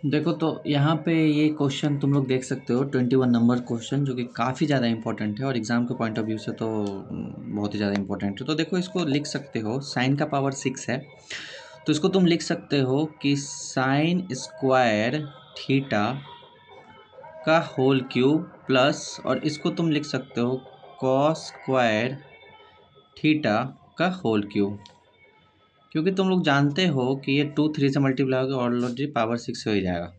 देखो तो यहाँ पे ये क्वेश्चन तुम लोग देख सकते हो 21 नंबर क्वेश्चन जो कि काफ़ी ज़्यादा इंपॉर्टेंट है और एग्ज़ाम के पॉइंट ऑफ व्यू से तो बहुत ही ज़्यादा इंपॉर्टेंट है। तो देखो इसको लिख सकते हो, साइन का पावर 6 है तो इसको तुम लिख सकते हो कि साइन स्क्वायर थीटा का होल क्यूब प्लस, और इसको तुम लिख सकते हो कॉस स्क्वायर थीटा का होल क्यूब, क्योंकि तुम लोग जानते हो कि ये 2 3 से मल्टीप्लाई होगा ऑलरेडी पावर 6 से हो ही जाएगा।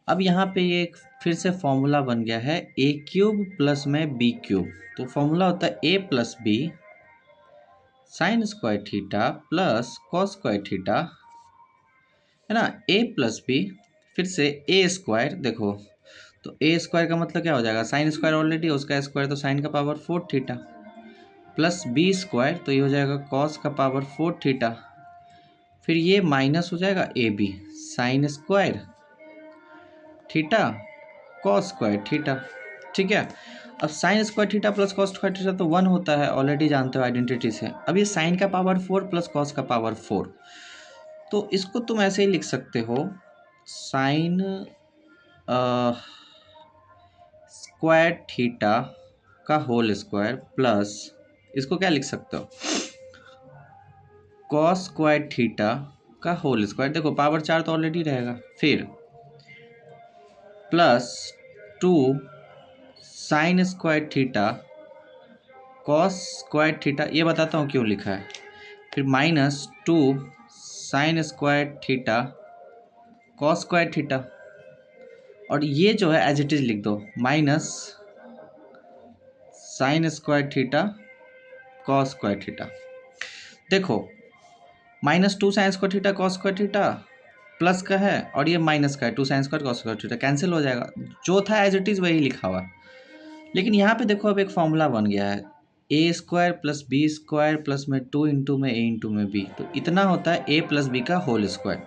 अब यहाँ पे ये एक फिर से फॉर्मूला बन गया है ए क्यूब प्लस में बी क्यूब। तो फॉर्मूला होता है A plus B sine square theta plus cos square theta, है ना। ए प्लस बी फिर से ए स्क्वायर, देखो तो ए स्क्वायर का मतलब क्या हो जाएगा, साइन स्क्वायर ऑलरेडी उसका स्क्वायर तो साइन का power 4 theta plus B square तो ये हो जाएगा कॉस का पावर 4 थीटा, फिर ये माइनस हो जाएगा A B sine square theta cos square theta. ठीक है, अब sine square theta plus cos square theta तो 1 होता है, ऑलरेडी जानते हो आइडेंटिटी से। अब ये साइन का पावर 4 प्लस कॉस का पावर 4, तो इसको तुम ऐसे ही लिख सकते हो साइन स्क्वायर थीटा का होल स्क्वायर प्लस, इसको क्या लिख सकते हो कॉस स्क्वायर थीटा का होल स्क्वायर, देखो पावर 4 तो ऑलरेडी रहेगा, फिर plus 2 sign square theta cos square theta, ये बताता हूँ क्यों लिखा है, फिर minus 2 sign square theta cos square theta, और ये जो है एज इट इज लिख दो minus sine square theta cos square theta. देखो -2 sign square theta cos square theta plus का है और ये माइनस का है 2 sine square cos square theta, cancel हो जाएगा, जो था एज इट इज़ वही लिखा हुआ। लेकिन यहाँ पे देखो अब एक फॉर्मूला बन गया है A square plus B square plus में 2 इंटू में ए इंटू में बी, तो इतना होता है ए प्लस बी का होल स्क्वायर,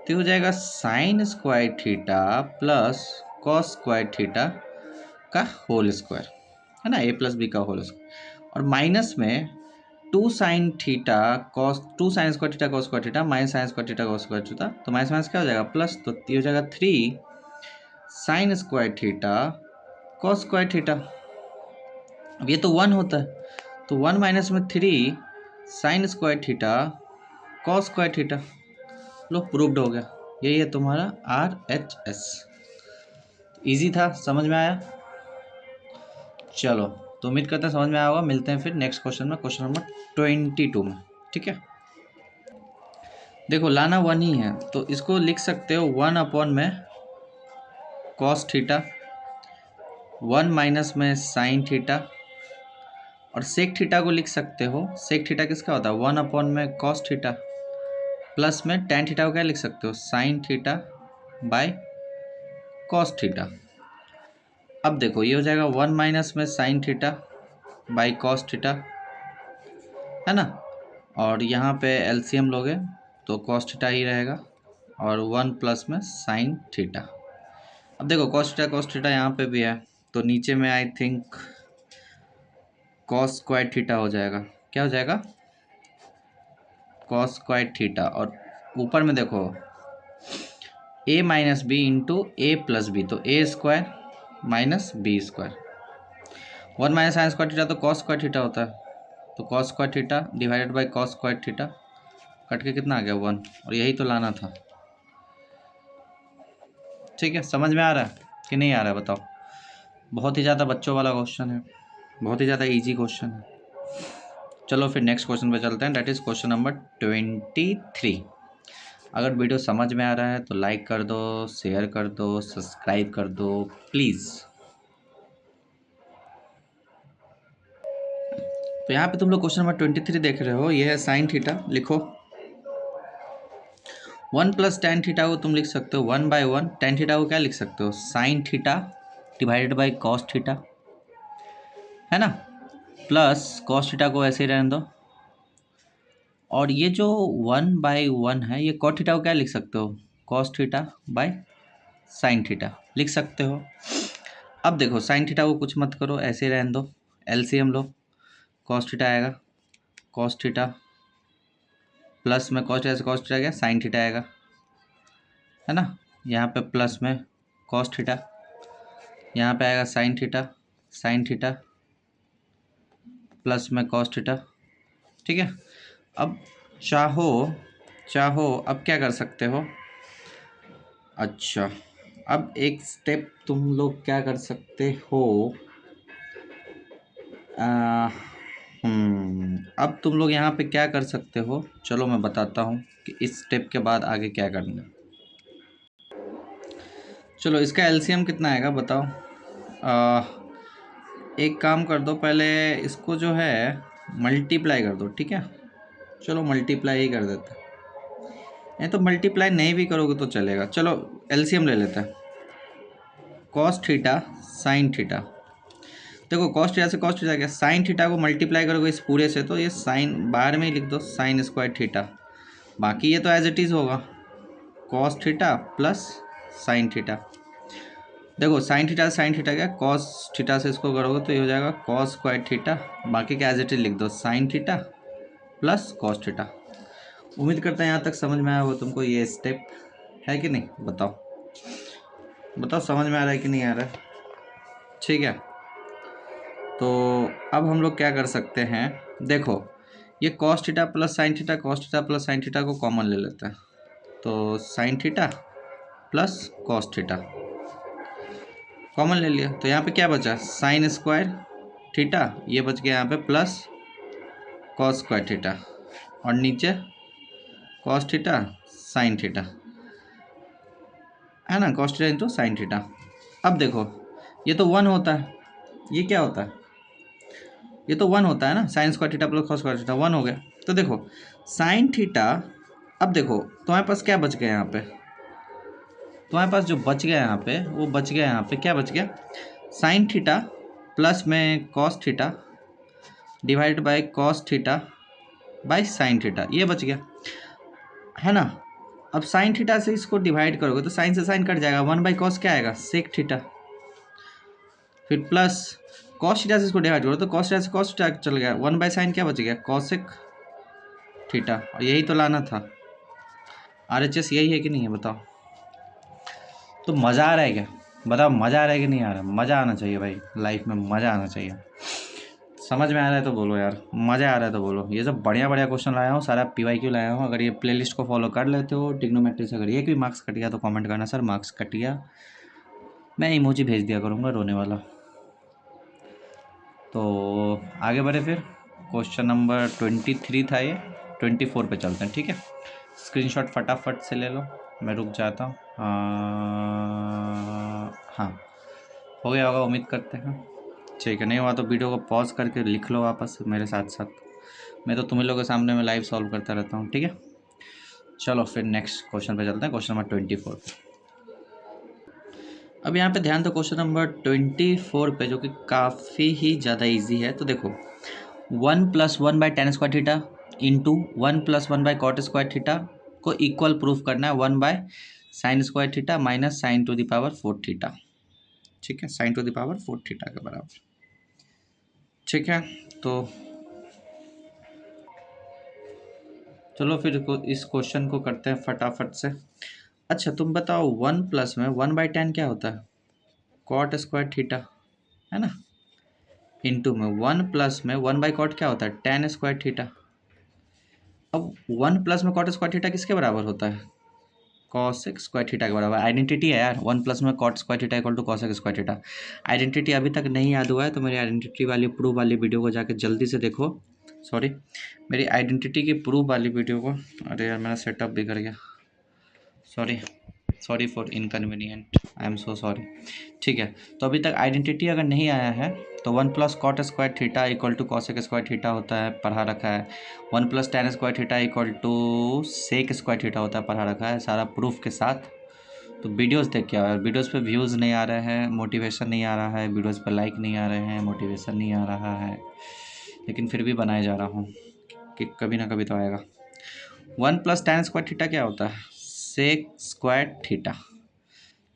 तो हो जाएगा sine square theta plus cos square theta का होल स्क्वायर, है ना, ए प्लस बी का होल स्क्वायर, और माइनस में 2 sine theta cos 2 sign square theta cos square theta minus sine square theta cos square theta, तो माइनस माइनस क्या हो जाएगा प्लस, तो ये हो जाएगा 3 sine square theta cos square theta. अब ये तो 1 होता है, तो 1 माइनस में 3 sine square theta cos square theta, लो प्रूव्ड हो गया। यही है तुम्हारा RHS। इजी था, समझ में आया। चलो तो उम्मीद करते हैं समझ में आया होगा, मिलते हैं फिर नेक्स्ट क्वेश्चन में, क्वेश्चन नंबर 22 में। ठीक है, देखो लाना 1 ही है तो इसको लिख सकते हो 1 अपॉन में कॉस थीटा 1 माइनस में साइन थीटा, और सेक थीटा को लिख सकते हो, सेक थीटा किसका होता है 1 अपॉन में कॉस थीटा प्लस में टेन थीटा को क्या लिख सकते हो sine theta by cos theta. अब देखो ये हो जाएगा 1 माइनस में sine theta by cos theta, है ना, और यहाँ पे एलसीएम लोगे तो कॉस थीटा ही रहेगा, और 1 प्लस में साइन थीटा। अब देखो कॉस थीटा यहाँ पे भी है तो नीचे में I think cos square theta हो जाएगा, क्या हो जाएगा कॉस स्क्वायर थीटा, और ऊपर में देखो a minus b into a plus b, तो a square minus b square, 1 minus sine square theta तो कॉस स्क्वायर थीटा होता है, तो cos square theta divided by cos square theta, cut के कितना आ गया 1, और यही तो लाना था। ठीक है, समझ में आ रहा है कि नहीं आ रहा है बताओ। बहुत ही ज़्यादा बच्चों वाला क्वेश्चन है, बहुत ही ज़्यादा इजी क्वेश्चन है। चलो फिर नेक्स्ट क्वेश्चन पे चलते हैं, डेट इज़ क्वेश्चन नंबर 23। अगर वीडियो समझ में आ रहा है तो लाइक कर दो, शेयर कर दो, सब्सक्राइब कर दो प्लीज़। तो यहाँ पे तुम लोग क्वेश्चन नंबर 23 देख रहे हो, ये है साइन थीटा, लिखो 1 प्लस टेन थीटा को तुम लिख सकते हो 1/1, टेन थीटा को क्या लिख सकते हो sine theta divided by cos theta, है ना, प्लस कॉस थीटा को ऐसे ही रहने दो, और ये जो 1/1 है ये कॉट थीटा को क्या लिख सकते हो cos theta by sine theta लिख सकते हो। अब देखो साइन थीटा को कुछ मत करो, ऐसे ही रहने दो, एलसीएम लो, कॉस थीटा आएगा कॉस थीटा प्लस में कॉस थीटा से कॉस थीटा गया साइन थीटा आएगा, है ना, यहाँ पे प्लस में कॉस थीटा, यहाँ पे आएगा sine theta, sine theta plus में कॉस थीटा। ठीक है, अब चाहो चाहो अब क्या कर सकते हो। अच्छा, अब एक स्टेप तुम लोग क्या कर सकते हो, अब तुम लोग यहाँ पे क्या कर सकते हो, चलो मैं बताता हूँ कि इस स्टेप के बाद आगे क्या करना है। चलो इसका एलसीएम कितना आएगा बताओ। एक काम कर दो, पहले इसको जो है मल्टीप्लाई कर दो। ठीक है, चलो मल्टीप्लाई ही कर देते हैं, नहीं तो मल्टीप्लाई नहीं भी करोगे तो चलेगा। चलो एलसीएम ले लेते हैं। कॉस थीटा साइन थीटा, देखो कॉस थीटा से कॉस थीटा क्या, साइन थीटा को मल्टीप्लाई करोगे इस पूरे से तो ये साइन बाहर में ही लिख दो, साइन स्क्वायर थीटा। बाकी ये तो एज इट इज़ होगा, cos theta plus sine theta. देखो साइन थीटा साइन थीटा क्या, कॉस थीटा से इसको करोगे तो ये हो जाएगा कॉस स्क्वायर थीटा। बाकी क्या एज इट इज लिख दो, sine theta plus cos theta. उम्मीद करता है यहाँ तक समझ में आया हो तुमको ये स्टेप, है कि नहीं, बताओ बताओ समझ में आ रहा है कि नहीं आ रहा है। ठीक है, तो अब हम लोग क्या कर सकते हैं, देखो ये cos theta plus sine theta, cos theta plus sine theta को कॉमन ले लेते हैं, तो sine theta plus cos theta common ले लिया, तो यहाँ पे क्या बचा, साइन स्क्वायर थीटा, ये बच गया यहाँ पे प्लस कॉस स्क्वायर थीटा, और नीचे कॉस थीटा साइन थीटा, है ना, cos theta into sine theta. अब देखो ये तो वन होता है, ये क्या होता है, ये तो वन होता है ना, sign square theta plus cos square theta one हो गया। तो देखो साइन थीटा, अब देखो तुम्हारे पास क्या बच गया यहाँ पे, तुम्हारे पास जो बच गया यहाँ पे वो बच गया, यहाँ पे क्या बच गया, साइन थीटा प्लस में cos theta divide by cos theta by sine theta, ये बच गया, है ना। अब साइन थीटा से इसको डिवाइड करोगे तो साइन से साइन कट जाएगा, वन बाई कॉस क्या आएगा, सेक थीटा, फिर प्लस कॉस थीटा से इसको डिवाइड करो तो कॉस थीटा से कॉस थीटा चल गया, वन बाई साइन क्या बच गया, कॉसेक थीटा, और यही तो लाना था। आरएचएस यही है कि नहीं है बताओ। तो मज़ा आ रहा है क्या, बताओ मज़ा आ रहा है कि नहीं आ रहा, मज़ा आना चाहिए भाई, लाइफ में मज़ा आना चाहिए। समझ में आ रहा है तो बोलो यार, मज़ा आ रहा है तो बोलो। ये सब बढ़िया बढ़िया क्वेश्चन लाया हूँ, सारा पीवाईक्यू लाया हूँ। अगर ये प्लेलिस्ट को फॉलो कर लेते हो, ट्रिग्नोमेट्री से अगर एक भी मार्क्स कट गया तो कमेंट करना सर मार्क्स कट गया, मैं इमोजी भेज दिया करूँगा रोने वाला। तो आगे बढ़े फिर, क्वेश्चन नंबर 23 था ये, 24 पे चलते हैं। ठीक है, स्क्रीनशॉट फटाफट से ले लो, मैं रुक जाता हूँ। हाँ हो गया होगा उम्मीद करते हैं। ठीक है, नहीं हुआ तो वीडियो को पॉज करके लिख लो वापस मेरे साथ साथ, मैं तो तुम्हें लोगों के सामने में लाइव सॉल्व करता रहता हूँ। ठीक है, चलो फिर नेक्स्ट क्वेश्चन पे चलते हैं, क्वेश्चन नंबर 24 पे। अब यहाँ पे ध्यान दो, क्वेश्चन नंबर 24 पे जो कि काफ़ी ही ज़्यादा इजी है। तो देखो 1 + 1 by tan square theta into 1 + 1 by cot square theta को इक्वल प्रूफ करना है 1 by sine square theta minus sine to the power 4 theta. ठीक है, sine to the power 4 theta के बराबर। ठीक है, तो चलो फिर इस क्वेश्चन को करते हैं फटाफट से। अच्छा तुम बताओ 1 + में 1 बाई टेन क्या होता है, कॉट स्क्वायर थीटा, है ना, इंटू में 1 + में 1 बाई कॉट क्या होता है, टेन स्क्वायर थीटा। अब 1 + में कॉट स्क्वायर थीटा किसके बराबर होता है, कॉसेक स्क्वायर थीटा के बराबर। आइडेंटिटी है यार, 1 + में cot square theta equal to cosec square theta. Identity अभी तक नहीं याद हुआ है तो मेरी आइडेंटिटी वाली प्रूफ वाली वीडियो को जाके जल्दी से देखो। सॉरी, मेरी आइडेंटिटी की प्रूफ वाली वीडियो को, अरे यार मेरा सेटअप बिगड़ गया, sorry for inconvenient, I am so sorry. ठीक है, तो अभी तक आइडेंटिटी अगर नहीं आया है तो 1 + cot square theta equal to cosec square theta होता है, पढ़ा रखा है। 1 + tan square theta equal to sec square theta होता है, पढ़ा रखा है सारा प्रूफ के साथ। तो वीडियोस देख के आओ यार, वीडियोस पे व्यूज़ नहीं आ रहे हैं, मोटिवेशन नहीं आ रहा है, वीडियोस पे लाइक नहीं आ रहे हैं, मोटिवेशन नहीं आ रहा है, लेकिन फिर भी बनाए जा रहा हूँ कि कभी ना कभी तो आएगा। 1 + टेन स्क्वायर थीटा क्या होता है, सेक स्क्वायर थीटा।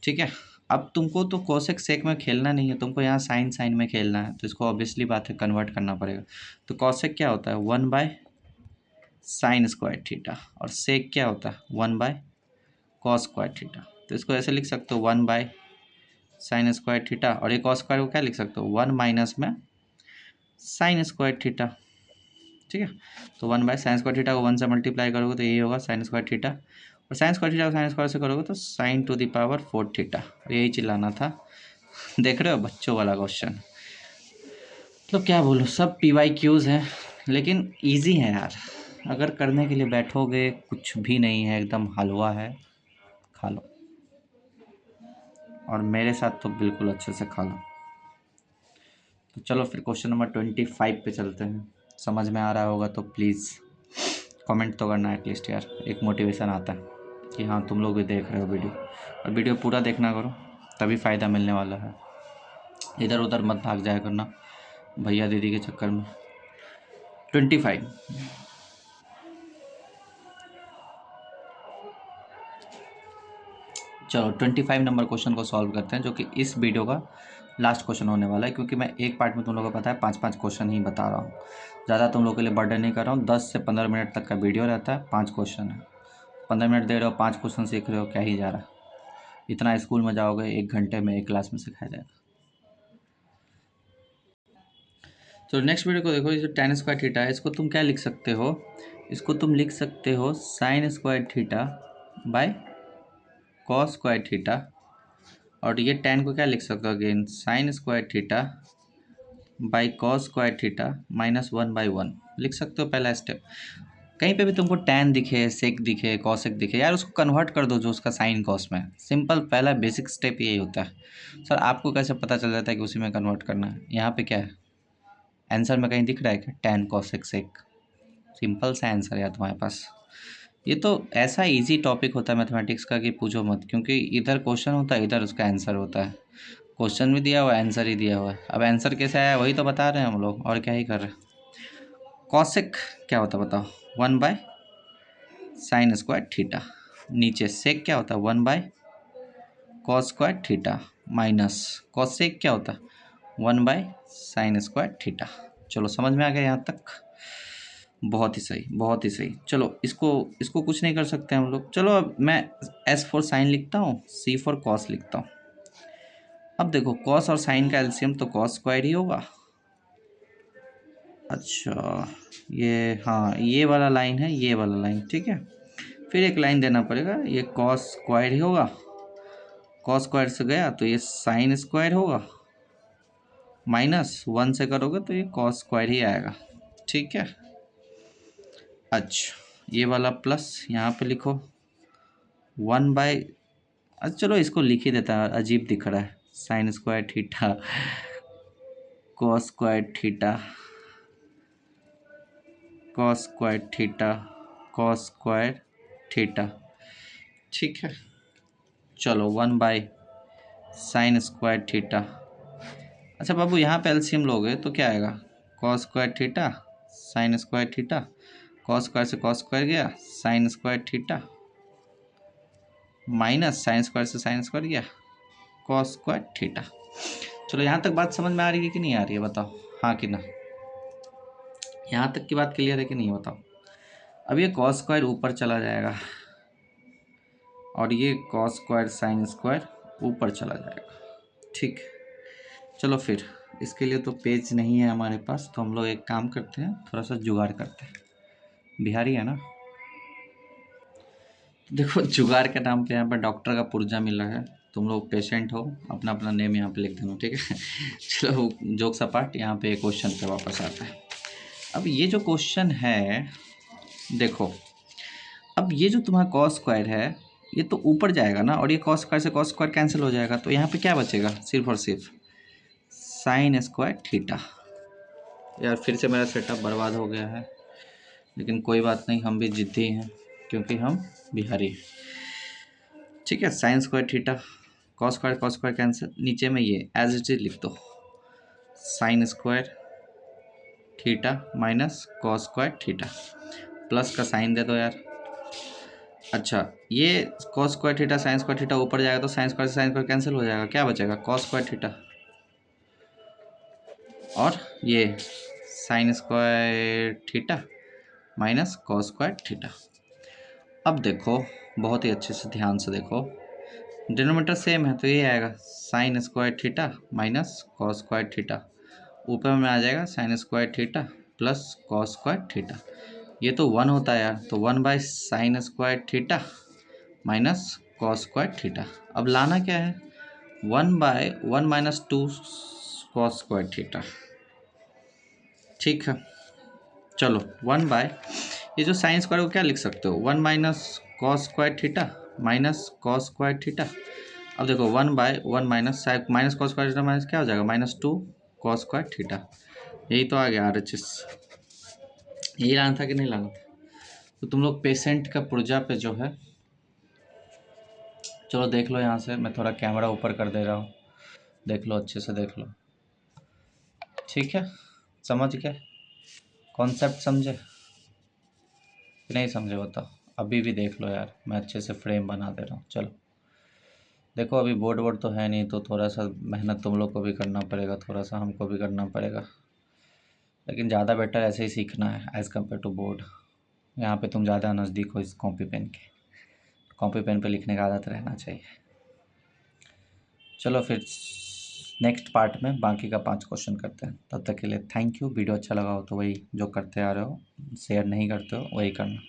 ठीक है, अब तुमको तो कोसेक सेक में खेलना नहीं है, तुमको यहाँ साइन साइन में खेलना है, तो इसको ऑब्वियसली बात है कन्वर्ट करना पड़ेगा। तो कोसेक क्या होता है, 1 बाय साइन स्क्वायर थीटा, और सेक क्या होता है, 1 बाय कॉस स्क्वायर थीटा। तो इसको ऐसे लिख सकते हो 1/sin² थीटा, और ये कॉस स्क्वायर को क्या लिख सकते हो 1 माइनस में sin² थीटा। ठीक है, तो 1/sin² थीटा को 1 से मल्टीप्लाई करोगे तो यही होगा sin² थीटा, और sin² थीटा को sin² से करोगे तो sin⁴ थीटा। यही चिल्लाना था। देख रहे हो बच्चों वाला क्वेश्चन, मतलब क्या बोलो, सब PYQs हैं लेकिन इजी है यार। अगर करने के लिए बैठोगे कुछ भी नहीं है, एकदम हलवा है, खा लो, और मेरे साथ तो बिल्कुल अच्छे से खा लो। तो चलो फिर क्वेश्चन नंबर 25 पे चलते हैं। समझ में आ रहा होगा तो प्लीज़ कमेंट तो करना एटलीस्ट यार, एक मोटिवेशन आता है कि हाँ तुम लोग भी देख रहे हो वीडियो, और वीडियो पूरा देखना करो तभी फ़ायदा मिलने वाला है। इधर उधर मत भाग जाया करना भैया दीदी के चक्कर में। 25, चलो 25 नंबर क्वेश्चन को सॉल्व करते हैं, जो कि इस वीडियो का लास्ट क्वेश्चन होने वाला है, क्योंकि मैं एक पार्ट में तुम लोगों को पता है 5-5 क्वेश्चन ही बता रहा हूँ। ज़्यादा तुम लोगों के लिए बर्डन नहीं कर रहा हूँ। 10 से 15 मिनट तक का वीडियो रहता है, 5 क्वेश्चन है। 15 मिनट दे रहे हो, 5 क्वेश्चन सीख रहे हो, क्या ही जा रहा है। इतना स्कूल में जाओगे 1 घंटे में 1 क्लास में सिखाया जाएगा। तो नेक्स्ट वीडियो को देखो, ये जो tan² थीटा है इसको तुम क्या लिख सकते हो, इसको तुम लिख सकते हो sin² theta by cos² theta, और ये tan को क्या लिख सकते हो again sin² theta by cos² theta -1/1 लिख सकते हो। पहला स्टेप, कहीं पे भी तुमको tan दिखे, सेक दिखे, कॉसेक दिखे यार, उसको कन्वर्ट कर दो जो उसका साइन कॉस में। सिंपल पहला बेसिक स्टेप यही होता है। सर आपको कैसे पता चल जाता है कि उसी में कन्वर्ट करना है? यहाँ पे क्या है आंसर में, कहीं दिख रहा है क्या tan cosec sec? सिंपल सा आंसर है यार तुम्हारे पास। ये तो ऐसा इजी टॉपिक होता है मैथमेटिक्स का कि पूछो मत, क्योंकि इधर क्वेश्चन होता है, इधर उसका आंसर होता है। क्वेश्चन भी दिया हुआ है, आंसर ही दिया हुआ है। अब आंसर कैसे आया वही तो बता रहे हैं हम लोग, और क्या ही कर रहे हैं। कॉसेक क्या होता है बताओ, 1/sin² थीटा, नीचे सेक क्या होता है 1/cos² थीटा, माइनस कॉसेक क्या होता है 1/sin² थीटा। चलो समझ में आ गया यहाँ तक? बहुत ही सही, बहुत ही सही। चलो इसको इसको कुछ नहीं कर सकते हम लोग। चलो अब मैं S फॉर साइन लिखता हूँ, C फॉर कॉस लिखता हूँ। अब देखो कॉस और साइन का एलसीएम तो cos² ही होगा। अच्छा ये, हाँ ये वाला लाइन है, ये वाला लाइन, ठीक है। फिर एक लाइन देना पड़ेगा, ये cos² ही होगा, cos² से गया तो ये sin² होगा, -1 से करोगे तो ये cos² ही आएगा, ठीक है। अच्छा ये वाला प्लस यहाँ पे लिखो 1/, अच्छा चलो इसको लिख ही देता है, अजीब दिख रहा है, sin² theta cos² theta cos² theta cos² theta, ठीक है। चलो 1/sin² थीटा। अच्छा बाबू यहाँ पे एलसीएम लोगे तो क्या आएगा, cos² theta sin² theta, cos² से cos² गया, sin² थीटा, माइनस sin² से sin² गया, cos² थीटा। चलो यहाँ तक बात समझ में आ रही है कि नहीं आ रही है बताओ, हाँ कि ना? यहाँ तक की बात क्लियर है कि नहीं बताओ? अब ये cos² ऊपर चला जाएगा और ये cos² sin² ऊपर चला जाएगा, ठीक। चलो फिर इसके लिए तो पेज नहीं है हमारे पास, तो हम लोग एक काम करते हैं, थोड़ा सा जुगाड़ करते हैं। बिहारी है ना, देखो जुगाड़ के नाम पे यहाँ पर डॉक्टर का पुर्जा मिला है। तुम लोग पेशेंट हो, अपना अपना नेम यहाँ पे लिख देना, ठीक है। चलो जोक्स अपार्ट, यहाँ पे क्वेश्चन पे वापस आता है। अब ये जो क्वेश्चन है देखो, अब ये जो तुम्हारा cos² है ये तो ऊपर जाएगा ना, और ये cos² से cos² कैंसिल हो जाएगा, तो यहाँ पे क्या बचेगा, सिर्फ और सिर्फ sin² थीटा। यार फिर से मेरा सेटअप बर्बाद हो गया है, लेकिन कोई बात नहीं, हम भी जिद्दी हैं क्योंकि हम बिहारी हैं, ठीक है। sin² थीटा cos² कैंसिल, नीचे में ये एज इट इज लिख दो sin² theta minus cos² theta, plus का साइन दे दो यार। अच्छा ये cos² थीटा sin² थीटा ऊपर जाएगा तो sin² से sin² कैंसिल हो जाएगा, क्या बचेगा cos² थीटा, और ये sin² theta minus cos² theta. अब देखो बहुत ही अच्छे से ध्यान से देखो, डिनोमीटर सेम है तो ये आएगा sign square theta minus cos square theta, ऊपर में आ जाएगा sine square theta plus cos square theta. ये तो 1 होता है यार, तो 1/sin square theta minus cos square theta. अब लाना क्या है, 1/1 माइनस 2 कॉस स्क्वायर थीटा। ठीक है, चलो 1 बाय, ये जो साइन स्क्वायर को क्या लिख सकते हो, 1 minus cos square theta minus cos square theta. अब देखो 1/1 minus minus cos square theta minus क्या हो जाएगा, -2 कॉस स्क्वायर थीटा। यही तो आ गया RHS। यही लाना था कि नहीं लाना था? तो तुम लोग पेशेंट का पुर्जा पे जो है, चलो देख लो, यहाँ से मैं थोड़ा कैमरा ऊपर कर दे रहा हूँ, देख लो अच्छे से देख लो। ठीक है, समझ गए, कॉन्सेप्ट समझे कि नहीं समझे बताओ? अभी भी देख लो यार, मैं अच्छे से फ्रेम बना दे रहा हूँ। चलो देखो, अभी बोर्ड वोर्ड तो है नहीं, तो थोड़ा सा मेहनत तुम लोग को भी करना पड़ेगा, थोड़ा सा हमको भी करना पड़ेगा, लेकिन ज़्यादा बेटर ऐसे ही सीखना है एज़ कम्पेयर टू बोर्ड। यहाँ पे तुम ज़्यादा नज़दीक हो इस कॉपी पेन के, कॉपी पेन पे लिखने का आदत रहना चाहिए। चलो फिर नेक्स्ट पार्ट में बाकी का 5 क्वेश्चन करते हैं। तब तक के लिए थैंक यू। वीडियो अच्छा लगा हो तो वही जो करते आ रहे हो, शेयर नहीं करते हो वही करना।